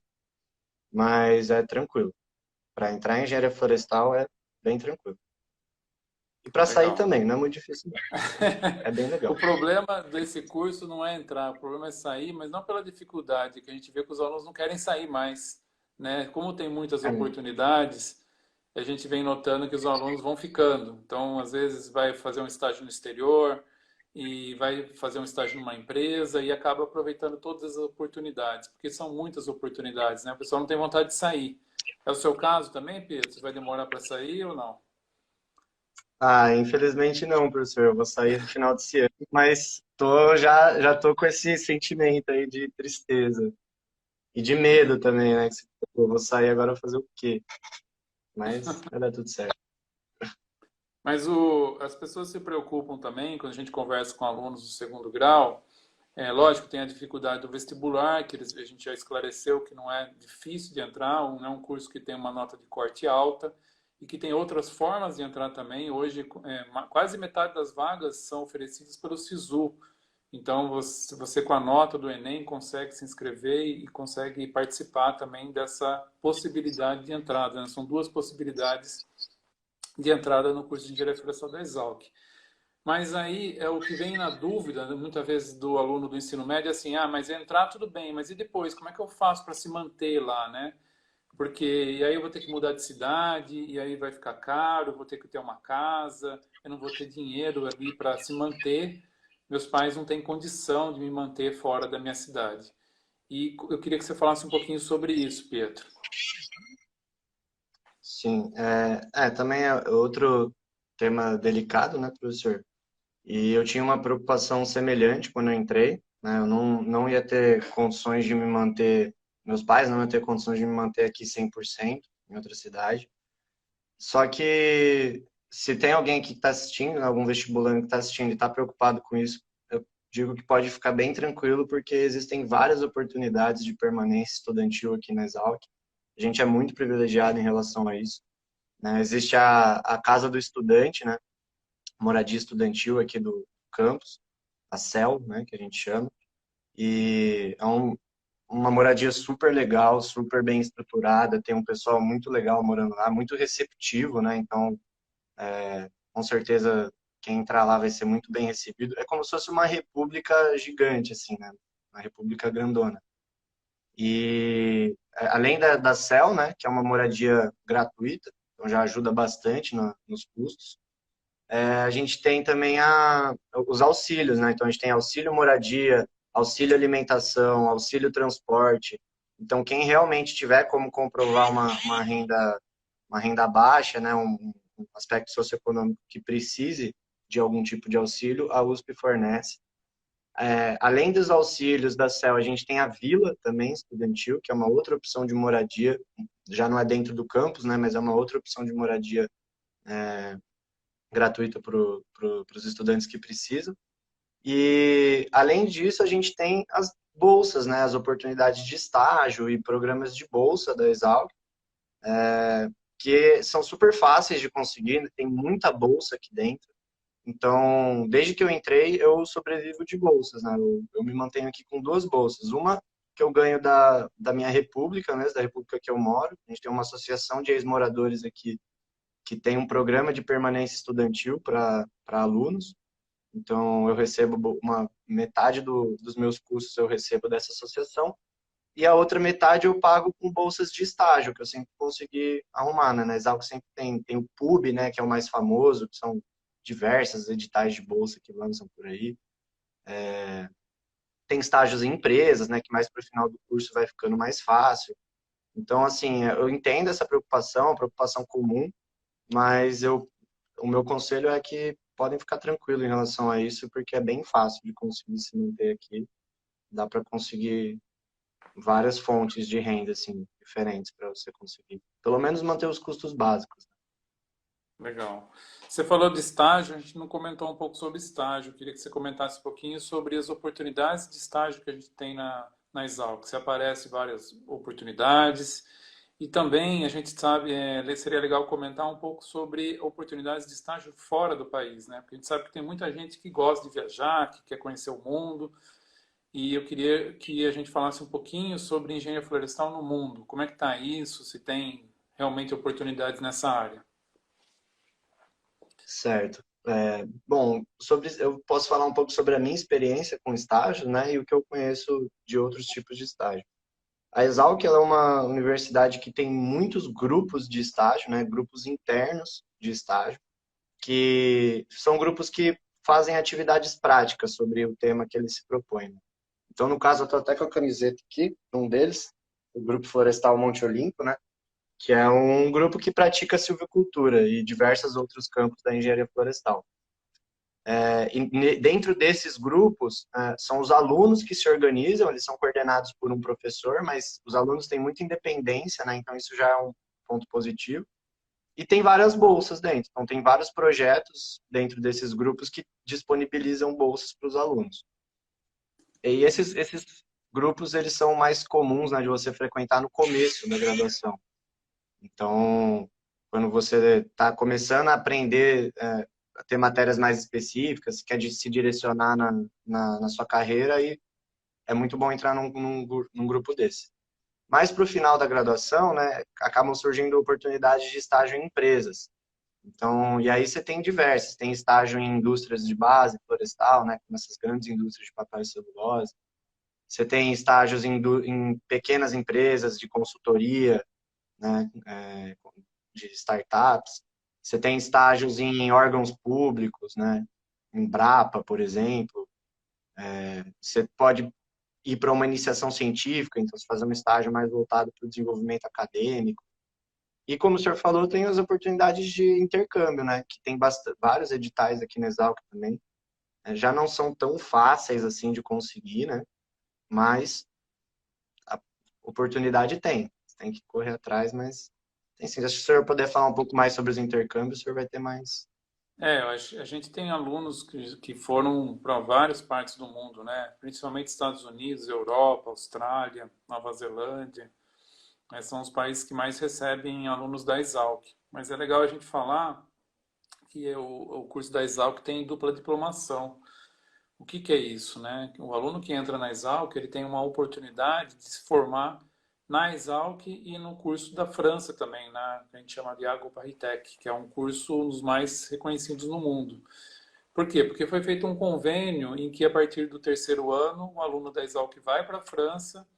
mas é tranquilo. Para entrar em engenharia florestal é bem tranquilo. E para sair Legal. também, não é muito difícil, não. É bem O legal. problema desse curso não é entrar, o problema é sair, mas não pela dificuldade, que a gente vê que os alunos não querem sair mais, né? Como tem muitas É mesmo. oportunidades, a gente vem notando que os alunos vão ficando. Então, às vezes, vai fazer um estágio no exterior e vai fazer um estágio numa empresa e acaba aproveitando todas as oportunidades, porque são muitas oportunidades, né? O pessoal não tem vontade de sair. É o seu caso também, Pedro? Você vai demorar para sair ou não? Ah, infelizmente não, professor. Eu vou sair no final desse ano, mas já tô com esse sentimento aí de tristeza e de medo também, né? Que você falou, vou sair agora, vou fazer o quê? Mas vai dar tudo certo. Mas as pessoas se preocupam também, quando a gente conversa com alunos do 2º grau, lógico, tem a dificuldade do vestibular, que a gente já esclareceu que não é difícil de entrar, não é um curso que tem uma nota de corte alta, e que tem outras formas de entrar também. Hoje, quase metade das vagas são oferecidas pelo SISU. Então, você com a nota do Enem consegue se inscrever e consegue participar também dessa possibilidade de entrada, né? São duas possibilidades de entrada no curso de Engenharia Florestal da Exalc. Mas aí é o que vem na dúvida, né, muitas vezes, do aluno do ensino médio, assim, mas entrar tudo bem, mas e depois, como é que eu faço para se manter lá, né? porque e aí eu vou ter que mudar de cidade, e aí vai ficar caro, eu vou ter que ter uma casa, eu não vou ter dinheiro ali para se manter. Meus pais não têm condição de me manter fora da minha cidade. E eu queria que você falasse um pouquinho sobre isso, Pietro. Sim, também é outro tema delicado, né, professor? E eu tinha uma preocupação semelhante quando eu entrei, né? Eu não ia ter condições de me manter, meus pais não iam ter condições de me manter aqui 100% em outra cidade. Só que se tem alguém que está assistindo, né, algum vestibulando que está assistindo e está preocupado com isso, eu digo que pode ficar bem tranquilo, porque existem várias oportunidades de permanência estudantil aqui na Exalc. A gente é muito privilegiado em relação a isso, né? Existe a Casa do Estudante, né? Moradia estudantil aqui do campus, a CEL, né, que a gente chama, e é uma moradia super legal, super bem estruturada, tem um pessoal muito legal morando lá, muito receptivo, né, então com certeza quem entrar lá vai ser muito bem recebido. É como se fosse uma república gigante, assim, né, uma república grandona. E além da CEL, né, que é uma moradia gratuita, então já ajuda bastante nos custos. A gente tem também os auxílios, né? Então a gente tem auxílio moradia, auxílio alimentação, auxílio transporte. Então quem realmente tiver como comprovar uma renda baixa, né? Um aspecto socioeconômico que precise de algum tipo de auxílio, a USP fornece. Além dos auxílios da CEL, a gente tem a vila também estudantil, que é uma outra opção de moradia, já não é dentro do campus, né? Mas é uma outra opção de moradia gratuita para os estudantes que precisam. E, além disso, a gente tem as bolsas, né, as oportunidades de estágio e programas de bolsa da Exalc, que são super fáceis de conseguir, tem muita bolsa aqui dentro. Então, desde que eu entrei, eu sobrevivo de bolsas, né? Eu me mantenho aqui com duas bolsas. Uma que eu ganho da minha república mesmo, da república que eu moro. A gente tem uma associação de ex-moradores aqui que tem um programa de permanência estudantil para alunos. Então, eu recebo uma metade dos meus custos eu recebo dessa associação e a outra metade eu pago com bolsas de estágio que eu sempre consegui arrumar, né? Na Exalc sempre tem o PUB, né, que é o mais famoso, que são diversas editais de bolsa que lançam por aí. Tem estágios em empresas, né, que mais para o final do curso vai ficando mais fácil. Então, assim, eu entendo essa preocupação, a preocupação comum, mas o meu conselho é que podem ficar tranquilos em relação a isso, porque é bem fácil de conseguir se manter aqui. Dá para conseguir várias fontes de renda assim diferentes para você conseguir, pelo menos manter os custos básicos. Legal. Você falou de estágio, a gente não comentou um pouco sobre estágio. Eu queria que você comentasse um pouquinho sobre as oportunidades de estágio que a gente tem na Exalc. Se aparecem várias oportunidades. E também a gente sabe, seria legal comentar um pouco sobre oportunidades de estágio fora do país, né? Porque a gente sabe que tem muita gente que gosta de viajar, que quer conhecer o mundo. E eu queria que a gente falasse um pouquinho sobre engenharia florestal no mundo. Como é que está isso? Se tem realmente oportunidades nessa área? Certo. Bom, eu posso falar um pouco sobre a minha experiência com estágio, né, e o que eu conheço de outros tipos de estágio. A Exalc ela é uma universidade que tem muitos grupos de estágio, né, grupos internos de estágio, que são grupos que fazem atividades práticas sobre o tema que eles se propõem, né? Então, no caso, eu estou até com a camiseta aqui, um deles, o Grupo Florestal Monte Olimpo, né? Que é um grupo que pratica silvicultura e diversos outros campos da engenharia florestal. Dentro desses grupos, são os alunos que se organizam, eles são coordenados por um professor, mas os alunos têm muita independência, né? Então, isso já é um ponto positivo. E tem várias bolsas dentro, então tem vários projetos dentro desses grupos que disponibilizam bolsas para os alunos. E esses grupos, eles são mais comuns, né, de você frequentar no começo da graduação. Então, quando você está começando a aprender, a ter matérias mais específicas, quer se direcionar na sua carreira, e é muito bom entrar num grupo desse. Mas para o final da graduação, né, acabam surgindo oportunidades de estágio em empresas. Então, e aí você tem diversas, tem estágio em indústrias de base, florestal, né, como essas grandes indústrias de papel e celulose. Você tem estágios em pequenas empresas de consultoria, né, de startups. Você tem estágios em órgãos públicos, né, em Brapa, por exemplo. Você pode ir para uma iniciação científica, então você fazer um estágio mais voltado para o desenvolvimento acadêmico. E como o senhor falou, tem as oportunidades de intercâmbio, né, que tem vários editais aqui na Exalc também. Já não são tão fáceis assim de conseguir, né, mas a oportunidade tem. Você tem que correr atrás, mas tem sim. Se o senhor puder falar um pouco mais sobre os intercâmbios, o senhor vai ter mais. A gente tem alunos que foram para várias partes do mundo, né? Principalmente Estados Unidos, Europa, Austrália, Nova Zelândia. São os países que mais recebem alunos da Exalc. Mas é legal a gente falar que o curso da Exalc tem dupla diplomação. O que é isso, né? O aluno que entra na Exalc, ele tem uma oportunidade de se formar na Exalc e no curso da França também, que a gente chama de Agro Paris-Tech, que é um curso um dos mais reconhecidos no mundo. Por quê? Porque foi feito um convênio em que, a partir do terceiro ano, o aluno da Exalc vai para a França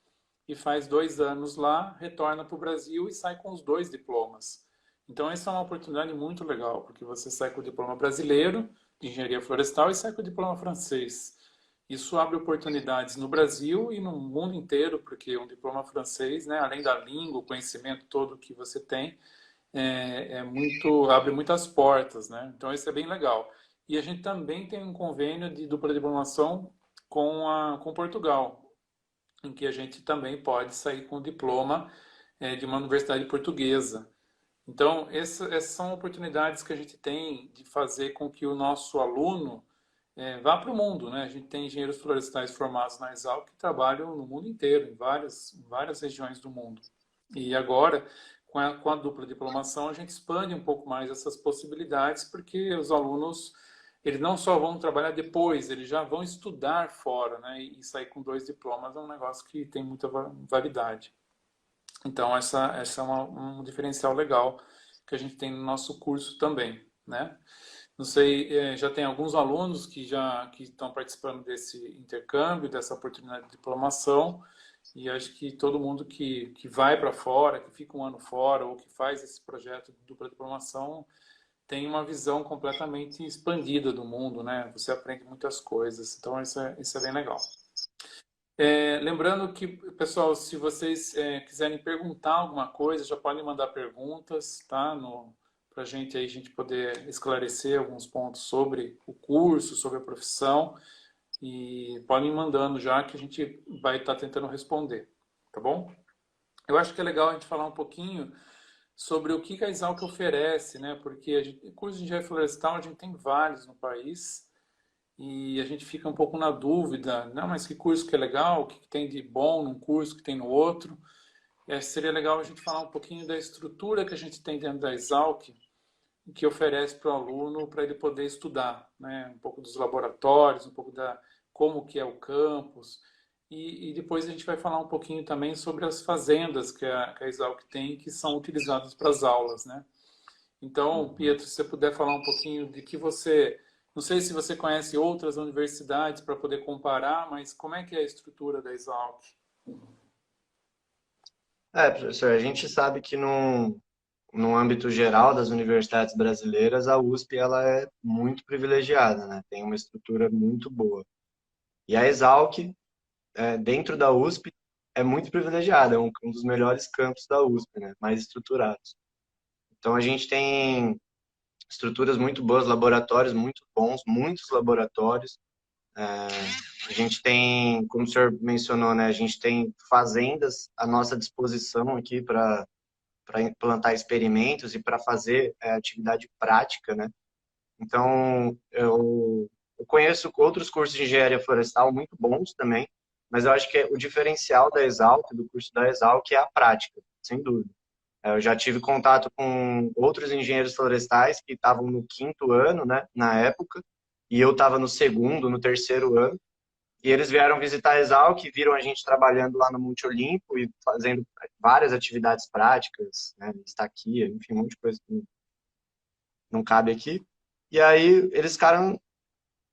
e faz 2 anos lá, retorna para o Brasil e sai com os 2 diplomas. Então, essa é uma oportunidade muito legal, porque você sai com o diploma brasileiro de engenharia florestal e sai com o diploma francês. Isso abre oportunidades no Brasil e no mundo inteiro, porque um diploma francês, né, além da língua, o conhecimento todo que você tem, abre muitas portas, né? Então, isso é bem legal. E a gente também tem um convênio de dupla diplomação com Portugal, em que a gente também pode sair com o diploma de uma universidade portuguesa. Então, essas são oportunidades que a gente tem de fazer com que o nosso aluno vá para o mundo, né? A gente tem engenheiros florestais formados na Exalc que trabalham no mundo inteiro, em várias regiões do mundo. E agora, com a dupla diplomação, a gente expande um pouco mais essas possibilidades, porque os alunos, eles não só vão trabalhar depois, eles já vão estudar fora, né? E sair com 2 diplomas é um negócio que tem muita validade. Então, essa é um diferencial legal que a gente tem no nosso curso também, né? Não sei, já tem alguns alunos que estão participando desse intercâmbio, dessa oportunidade de diplomação, e acho que todo mundo que vai para fora, que fica um ano fora, ou que faz esse projeto de dupla diplomação, tem uma visão completamente expandida do mundo, né? Você aprende muitas coisas, então isso é bem legal. Lembrando que, pessoal, se vocês quiserem perguntar alguma coisa, já podem mandar perguntas, tá? Para a gente poder esclarecer alguns pontos sobre o curso, sobre a profissão, e podem ir mandando já que a gente vai estar tentando responder, tá bom? Eu acho que é legal a gente falar um pouquinho sobre o que a Exalc oferece, né? Porque curso de engenharia florestal a gente tem vários no país, e a gente fica um pouco na dúvida, não, mas que curso que é legal, o que tem de bom num curso, que tem no outro. Seria legal a gente falar um pouquinho da estrutura que a gente tem dentro da Exalc, que oferece para o aluno, para ele poder estudar, né? Um pouco dos laboratórios, um pouco da como que é o campus, e depois a gente vai falar um pouquinho também sobre as fazendas que a Exalc tem, que são utilizadas para as aulas, né? Então, Pietro, se você puder falar um pouquinho de que não sei se você conhece outras universidades para poder comparar, mas como é que é a estrutura da Exalc? Professor, a gente sabe que no âmbito geral das universidades brasileiras, a USP ela é muito privilegiada, né? Tem uma estrutura muito boa. E a Exalc, dentro da USP, é muito privilegiada, é um dos melhores campos da USP, né? Mais estruturados. Então a gente tem estruturas muito boas, laboratórios muito bons, muitos laboratórios. A gente tem, como o senhor mencionou, né? A gente tem fazendas à nossa disposição aqui para implantar experimentos e para fazer atividade prática, né? Então, eu conheço outros cursos de engenharia florestal muito bons também, mas eu acho que o diferencial da Exalc, do curso da Exalc, é a prática, sem dúvida. Eu já tive contato com outros engenheiros florestais que estavam no quinto ano, né, na época, e eu estava no segundo, no terceiro ano, e eles vieram visitar a Exalc, viram a gente trabalhando lá no Monte Olimpo e fazendo várias atividades práticas, né, estaquia, enfim, um monte de coisa que não cabe aqui. E aí eles ficaram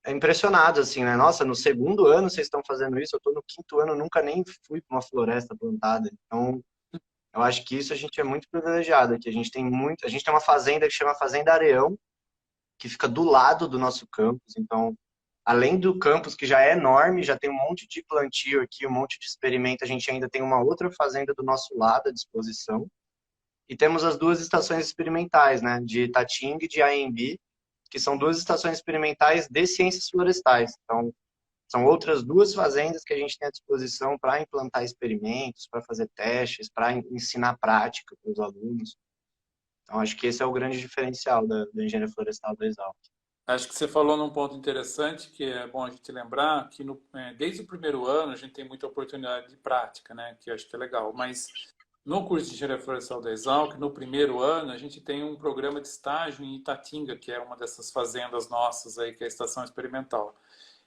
impressionados, assim, né? Nossa, no segundo ano vocês estão fazendo isso, eu estou no quinto ano, nunca nem fui para uma floresta plantada. Então, Eu acho que isso a gente é muito privilegiado aqui. A gente tem uma fazenda que chama Fazenda Areão, que fica do lado do nosso campus. Então, além do campus que já é enorme, já tem um monte de plantio aqui, um monte de experimento, a gente ainda tem uma outra fazenda do nosso lado à disposição. E temos as duas estações experimentais, né, de Itatinga e de Anhembi, que são duas estações experimentais de ciências florestais. Então, são outras duas fazendas que a gente tem à disposição para implantar experimentos, para fazer testes, para ensinar prática para os alunos. Então, acho que esse é o grande diferencial da engenharia florestal da Exalc. Acho que você falou num ponto interessante que é bom a gente lembrar que desde o primeiro ano a gente tem muita oportunidade de prática, né? Que eu acho que é legal. Mas no curso de Engenharia Florestal da Exalc, no primeiro ano, a gente tem um programa de estágio em Itatinga, que é uma dessas fazendas nossas aí, que é a estação experimental.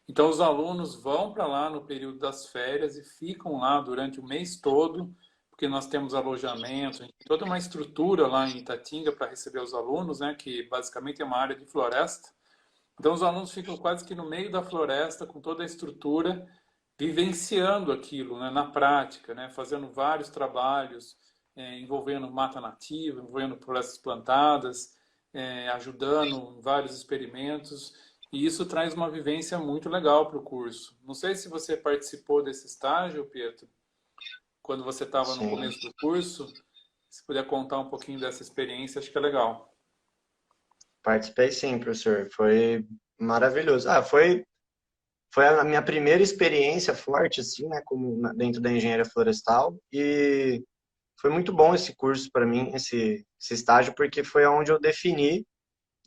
Então, os alunos vão para lá no período das férias e ficam lá durante o mês todo, porque nós temos alojamento, toda uma estrutura lá em Itatinga para receber os alunos, né? Que basicamente é uma área de floresta. Então, os alunos ficam quase que no meio da floresta, com toda a estrutura, vivenciando aquilo, né, na prática, né, fazendo vários trabalhos, envolvendo mata nativa, envolvendo florestas plantadas, ajudando em vários experimentos. E isso traz uma vivência muito legal para o curso. Não sei se você participou desse estágio, Pietro, quando você estava no Sim, começo do curso. Se puder contar um pouquinho dessa experiência, acho que é legal. participei sim, professor. Foi maravilhoso. Foi a minha primeira experiência forte, assim, né, dentro da engenharia florestal. E foi muito bom esse curso para mim, esse estágio, porque foi onde eu defini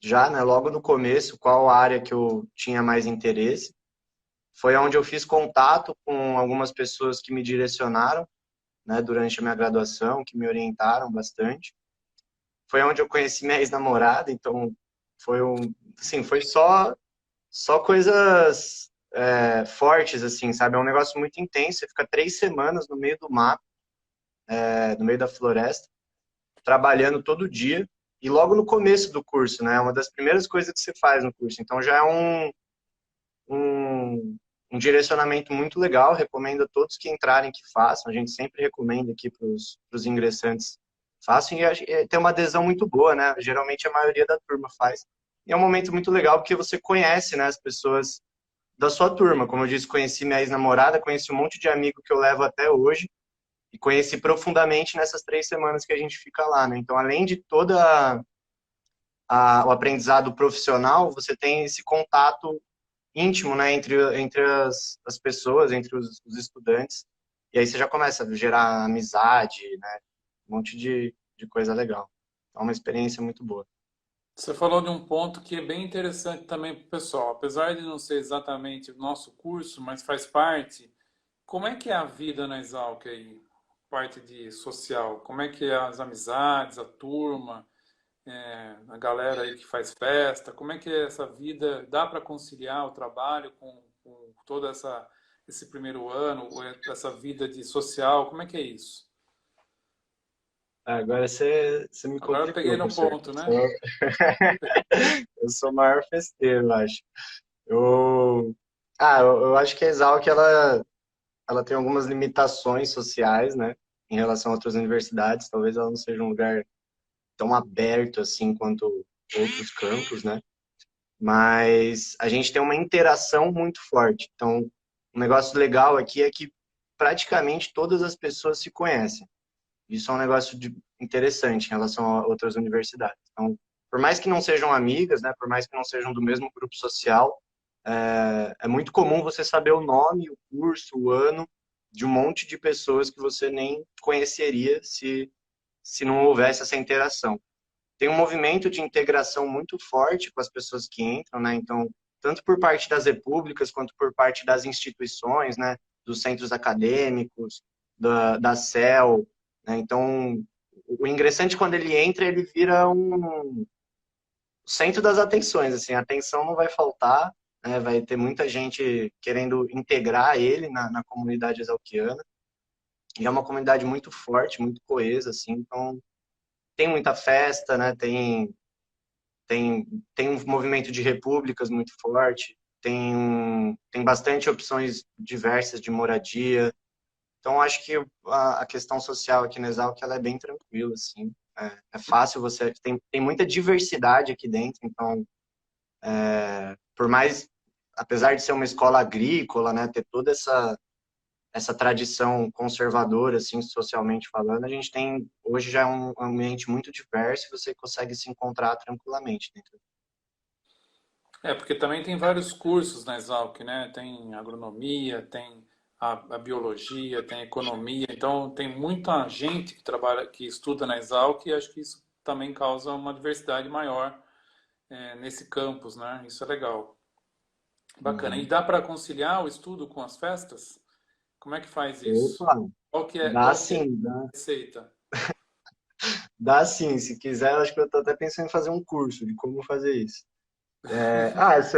já, né, logo no começo, qual área que eu tinha mais interesse. Foi onde eu fiz contato com algumas pessoas que me direcionaram, né, durante a minha graduação, que me orientaram bastante. Foi onde eu conheci minha ex-namorada, então assim, foi só coisas fortes, assim, sabe? É um negócio muito intenso. Você fica 3 semanas no meio do mato, no meio da floresta, trabalhando todo dia. E logo no começo do curso, né? É uma das primeiras coisas que você faz no curso. Então já é um, um direcionamento muito legal. Recomendo a todos que entrarem que façam. A gente sempre recomenda aqui para os ingressantes façam. E tem uma adesão muito boa, né? Geralmente a maioria da turma faz. E é um momento muito legal porque você conhece, né, as pessoas da sua turma. Como eu disse, conheci minha ex-namorada, conheci um monte de amigo que eu levo até hoje e conheci profundamente nessas 3 semanas que a gente fica lá, né? Então, além de toda o aprendizado profissional, você tem esse contato íntimo, né, entre as pessoas, entre os estudantes. E aí você já começa a gerar amizade, né? Um monte de coisa legal. É uma experiência muito boa. Você falou de um ponto que é bem interessante também para o pessoal. Apesar de não ser exatamente o nosso curso, mas faz parte. Como é que é a vida na Exalc aí? Parte de social. Como é que é as amizades, a turma, a galera aí que faz festa? Como é que é essa vida? Dá para conciliar o trabalho com toda esse primeiro ano, ou essa vida de social? Como é que é isso? Agora você me Agora eu peguei complicou, no professor. ponto, né? Eu sou o maior festeiro, eu acho. Eu, eu acho que a Exalc, ela tem algumas limitações sociais, né, em relação a outras universidades. Talvez ela não seja um lugar tão aberto assim quanto outros campos, né? Mas a gente tem uma interação muito forte. Então, um negócio legal aqui é que praticamente todas as pessoas se conhecem. Isso é um negócio interessante em relação a outras universidades. Então, por mais que não sejam amigas, né, por mais que não sejam do mesmo grupo social, é muito comum você saber o nome, o curso, o ano de um monte de pessoas que você nem conheceria se não houvesse essa interação. Tem um movimento de integração muito forte com as pessoas que entram, né? Então, tanto por parte das repúblicas quanto por parte das instituições, né? Dos centros acadêmicos, da CEL, né? Então, o ingressante, quando ele entra, ele vira um centro das atenções, assim, a atenção não vai faltar, né? Vai ter muita gente querendo integrar ele na comunidade exalquiana, e é uma comunidade muito forte, muito coesa, assim, então tem muita festa, né? Tem, tem um movimento de repúblicas muito forte, tem bastante opções diversas de moradia, Então, acho que a questão social aqui na Exalc, ela é bem tranquila, assim. É fácil você... Tem muita diversidade aqui dentro, então, por mais... Apesar de ser uma escola agrícola, né, ter toda essa tradição conservadora, assim, socialmente falando, a gente tem... Hoje já é um ambiente muito diverso e você consegue se encontrar tranquilamente dentro. Porque também tem vários cursos na Exalc, né? Tem agronomia, tem a biologia, tem economia. Então, tem muita gente que trabalha, que estuda na Exalc e acho que isso também causa uma diversidade maior nesse campus, né? Isso é legal. Bacana. E Uhum. dá para conciliar o estudo com as festas? Como é que faz isso? Opa, dá Qual que é a sim, dá. receita? Dá sim, se quiser, acho que eu tô até pensando em fazer um curso de como fazer isso. Isso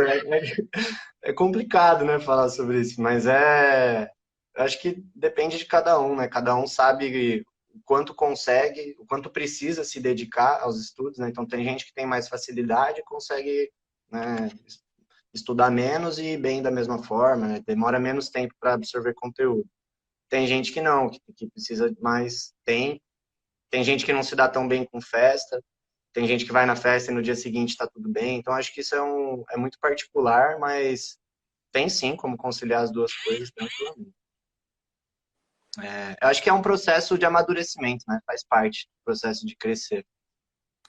é complicado, né, falar sobre isso, mas eu acho que depende de cada um, né? Cada um sabe o quanto consegue, o quanto precisa se dedicar aos estudos, né? Então tem gente que tem mais facilidade e consegue, né, estudar menos e ir bem da mesma forma, né? Demora menos tempo para absorver conteúdo. Tem gente que não, que precisa de mais tempo. Tem gente que não se dá tão bem com festa. Tem gente que vai na festa e no dia seguinte está tudo bem. Então, acho que isso é muito particular, mas tem sim como conciliar as duas coisas tranquilamente. Eu acho que é um processo de amadurecimento, né? Faz parte do processo de crescer,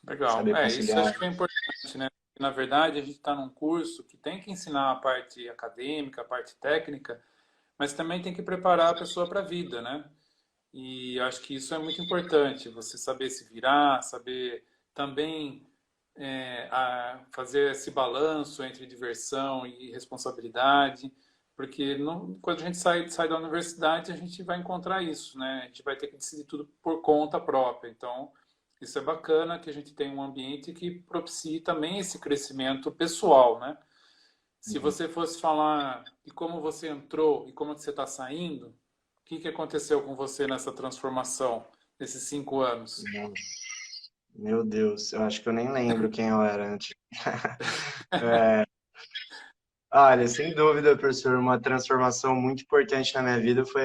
Legal. saber Isso conciliar. acho que é importante, né? Na verdade, a gente está num curso que tem que ensinar a parte acadêmica, a parte técnica, mas também tem que preparar a pessoa para a vida, né? E acho que isso é muito importante, você saber se virar, saber também fazer esse balanço entre diversão e responsabilidade, porque quando a gente sai da universidade, a gente vai encontrar isso, né? A gente vai ter que decidir tudo por conta própria. Então, isso é bacana que a gente tem um ambiente que propicie também esse crescimento pessoal, né? Se você fosse falar de como você entrou e como você está saindo, o que aconteceu com você nessa transformação, nesses 5 anos? Nossa, meu Deus, eu acho que eu nem lembro quem eu era antes. Olha, sem dúvida, professor, uma transformação muito importante na minha vida foi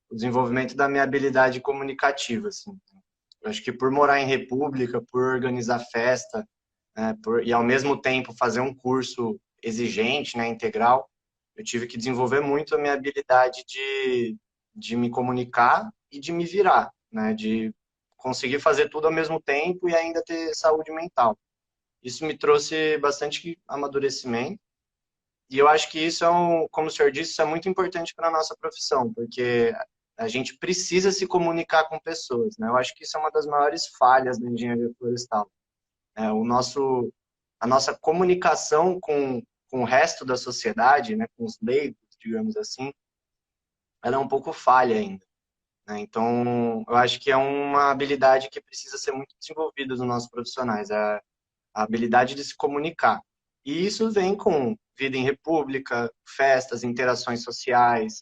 o desenvolvimento da minha habilidade comunicativa, assim. Eu acho que por morar em república, por organizar festa, né, e ao mesmo tempo fazer um curso exigente, né, integral, eu tive que desenvolver muito a minha habilidade de me comunicar e de me virar, né, de conseguir fazer tudo ao mesmo tempo e ainda ter saúde mental. Isso me trouxe bastante amadurecimento e eu acho que isso como o senhor disse, isso é muito importante para a nossa profissão, porque a gente precisa se comunicar com pessoas, né? Eu acho que isso é uma das maiores falhas da engenharia florestal. A nossa comunicação com o resto da sociedade, né, com os leigos, digamos assim, ela é um pouco falha ainda, né? Então, eu acho que é uma habilidade que precisa ser muito desenvolvida nos nossos profissionais, a habilidade de se comunicar. E isso vem com vida em república, festas, interações sociais,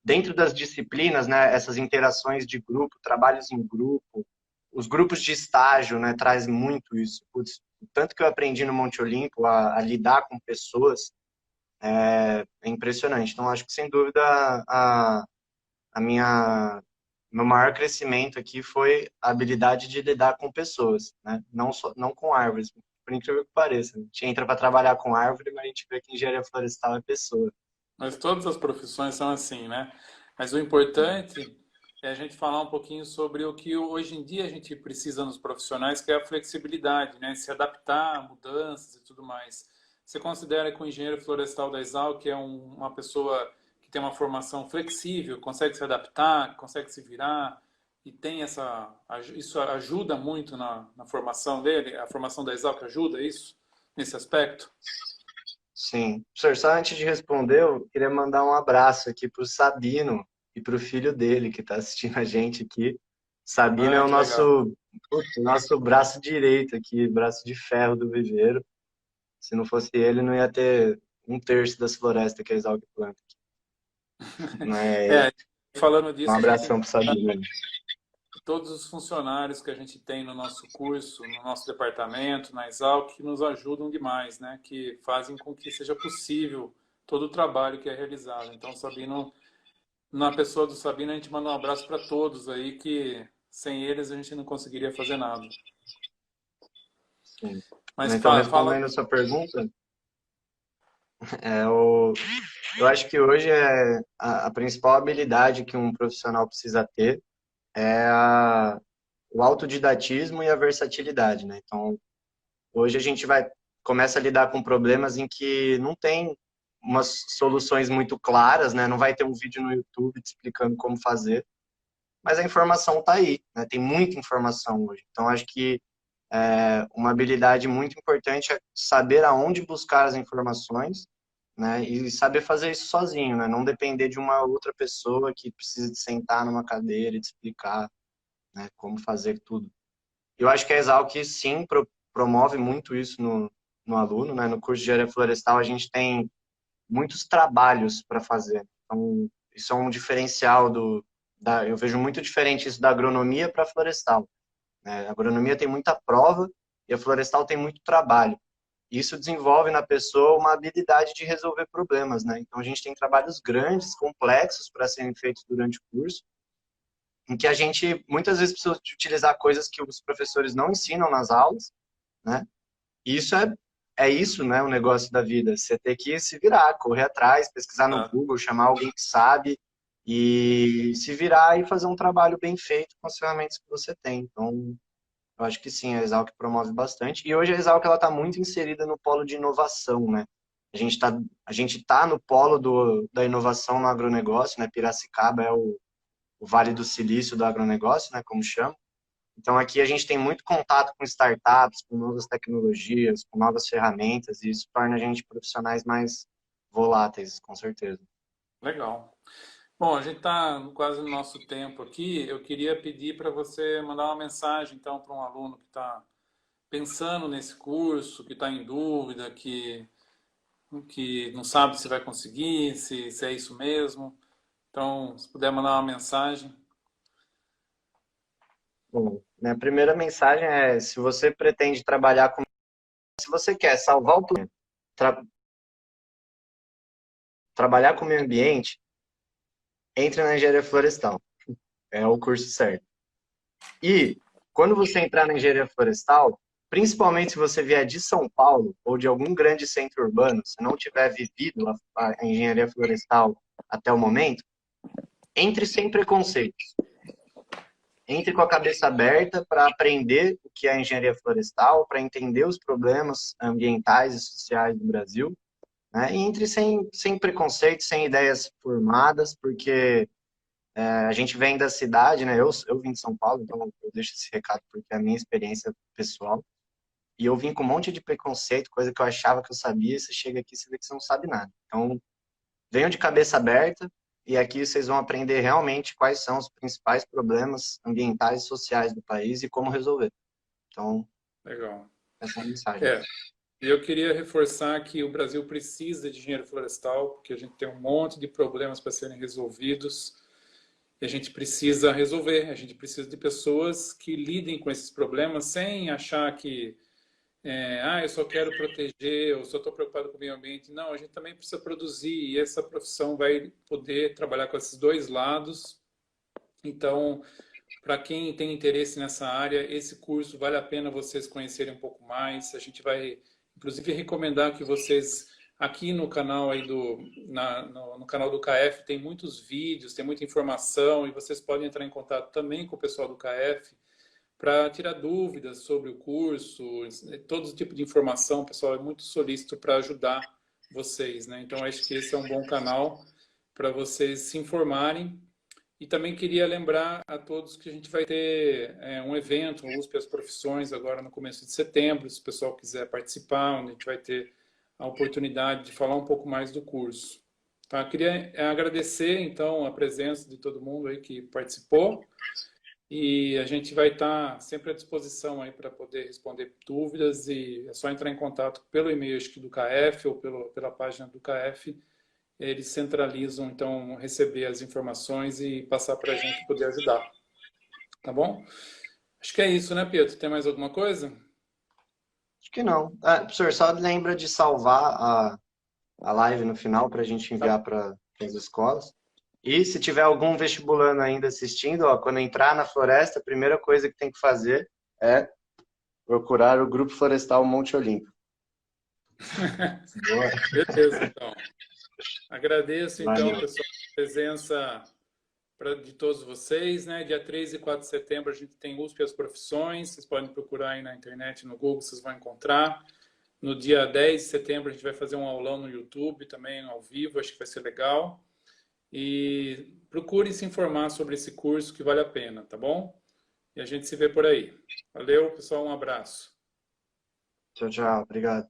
dentro das disciplinas, né, essas interações de grupo, trabalhos em grupo, os grupos de estágio, né, traz muito isso. Putz, o tanto que eu aprendi no Monte Olimpo a lidar com pessoas é impressionante. Então, acho que, sem dúvida, a meu maior crescimento aqui foi a habilidade de lidar com pessoas, né? Não com árvores, por incrível que pareça. A gente entra para trabalhar com árvore, mas a gente vê que engenharia florestal é pessoa. Mas todas as profissões são assim, né? Mas o importante é a gente falar um pouquinho sobre o que hoje em dia a gente precisa nos profissionais, que é a flexibilidade, né? Se adaptar a mudanças e tudo mais. Você considera que o engenheiro florestal da Exalc é uma pessoa que tem uma formação flexível, consegue se adaptar, consegue se virar e tem isso ajuda muito na formação dele? A formação da Exalc ajuda isso nesse aspecto? Sim. Professor, só antes de responder, eu queria mandar um abraço aqui para o Sabino e para o filho dele, que está assistindo a gente aqui. Sabino é Ah, o que legal. nosso braço direito aqui, braço de ferro do viveiro. Se não fosse ele, não ia ter um terço das florestas que a Exalc planta. Mas É, falando um disso, a gente abração pro Sabino. todos os funcionários que a gente tem no nosso curso, no nosso departamento, na Exalc, que nos ajudam demais, né? Que fazem com que seja possível todo o trabalho que é realizado. Então, Sabino na pessoa do Sabino, a gente manda um abraço para todos aí, que sem eles a gente não conseguiria fazer nada. Sim. Mas Então, fala. respondendo a sua pergunta, é, o, eu acho que hoje a principal habilidade que um profissional precisa ter é o autodidatismo e a versatilidade, né? Então, hoje a gente começa a lidar com problemas em que não tem umas soluções muito claras, né? Não vai ter um vídeo no YouTube te explicando como fazer, mas a informação está aí, né? Tem muita informação hoje. Então, acho que uma habilidade muito importante é saber aonde buscar as informações, né? E saber fazer isso sozinho, né? Não depender de uma outra pessoa que precisa de sentar numa cadeira e te explicar, né, como fazer tudo. Eu acho que a Exalc, sim, promove muito isso no aluno, né? No curso de engenharia florestal, a gente tem muitos trabalhos para fazer. Então, isso é um diferencial eu vejo muito diferente isso da agronomia para a florestal, né? A agronomia tem muita prova e a florestal tem muito trabalho. Isso desenvolve na pessoa uma habilidade de resolver problemas, né? Então, a gente tem trabalhos grandes, complexos para serem feitos durante o curso, em que a gente muitas vezes precisa utilizar coisas que os professores não ensinam nas aulas, né? E é isso, né, o negócio da vida. Você ter que se virar, correr atrás, pesquisar no Ah, Google, chamar alguém que sabe e se virar e fazer um trabalho bem feito com as ferramentas que você tem. Então, eu acho que sim, a Exalc promove bastante. E hoje a Exalc está muito inserida no polo de inovação, né? A gente tá no polo da inovação no agronegócio, né? Piracicaba é o Vale do Silício do agronegócio, né? Como chama. Então, aqui a gente tem muito contato com startups, com novas tecnologias, com novas ferramentas, e isso torna a gente profissionais mais voláteis, com certeza. legal. Bom, a gente está quase no nosso tempo aqui. Eu queria pedir para você mandar uma mensagem, então, para um aluno que está pensando nesse curso, que está em dúvida, que não sabe se vai conseguir, se é isso mesmo. Então, se puder mandar uma mensagem. Bom, minha primeira mensagem é, se você pretende trabalhar com... Se você quer salvar o planeta, tra- trabalhar com o meio ambiente, entre na engenharia florestal. É o curso certo. E quando você entrar na engenharia florestal, principalmente se você vier de São Paulo ou de algum grande centro urbano, se não tiver vivido a engenharia florestal até o momento, entre sem preconceitos. Entre com a cabeça aberta para aprender o que é a engenharia florestal, para entender os problemas ambientais e sociais do Brasil, né? E entre sem preconceito, sem ideias formadas, porque a gente vem da cidade, né? Eu vim de São Paulo, então eu deixo esse recado porque é a minha experiência pessoal. E eu vim com um monte de preconceito, coisa que eu achava que eu sabia, e você chega aqui e você vê que você não sabe nada. Então, venham de cabeça aberta, e aqui vocês vão aprender realmente quais são os principais problemas ambientais e sociais do país e como resolver. Então, Legal. essa é a mensagem. É, eu queria reforçar que o Brasil precisa de engenheiro florestal, porque a gente tem um monte de problemas para serem resolvidos e a gente precisa resolver. A gente precisa de pessoas que lidem com esses problemas sem achar que eu só quero proteger, eu só estou preocupado com o meio ambiente. Não, a gente também precisa produzir e essa profissão vai poder trabalhar com esses dois lados. Então, para quem tem interesse nessa área, esse curso vale a pena vocês conhecerem um pouco mais. A gente vai, inclusive, recomendar que vocês aqui no canal aí no canal do KF tem muitos vídeos, tem muita informação e vocês podem entrar em contato também com o pessoal do KF para tirar dúvidas sobre o curso, todo tipo de informação. O pessoal é muito solícito para ajudar vocês, né? Então, acho que esse é um bom canal para vocês se informarem. E também queria lembrar a todos que a gente vai ter um evento, o USP As Profissões, agora no começo de setembro, se o pessoal quiser participar, onde a gente vai ter a oportunidade de falar um pouco mais do curso. Tá? Queria agradecer, então, a presença de todo mundo aí que participou e a gente vai estar sempre à disposição aí para poder responder dúvidas e é só entrar em contato pelo e-mail acho que do KF ou pela página do KF. Eles centralizam, então, receber as informações e passar para a gente poder ajudar. Tá bom? Acho que é isso, né, Pedro? Tem mais alguma coisa? Acho que não. Ah, professor, só lembra de salvar a live no final para a gente Tá, enviar para as escolas. E se tiver algum vestibulando ainda assistindo, ó, quando entrar na floresta, a primeira coisa que tem que fazer é procurar o Grupo Florestal Monte Olimpo. Boa. Beleza, então. Agradeço, então, Valeu. pessoal, a presença de todos vocês, né? Dia 3 e 4 de setembro a gente tem USP As Profissões, vocês podem procurar aí na internet, no Google, vocês vão encontrar. No dia 10 de setembro a gente vai fazer um aulão no YouTube também, ao vivo, acho que vai ser legal. E procurem se informar sobre esse curso que vale a pena, tá bom? E a gente se vê por aí. Valeu, pessoal, um abraço. Tchau, tchau. Obrigado.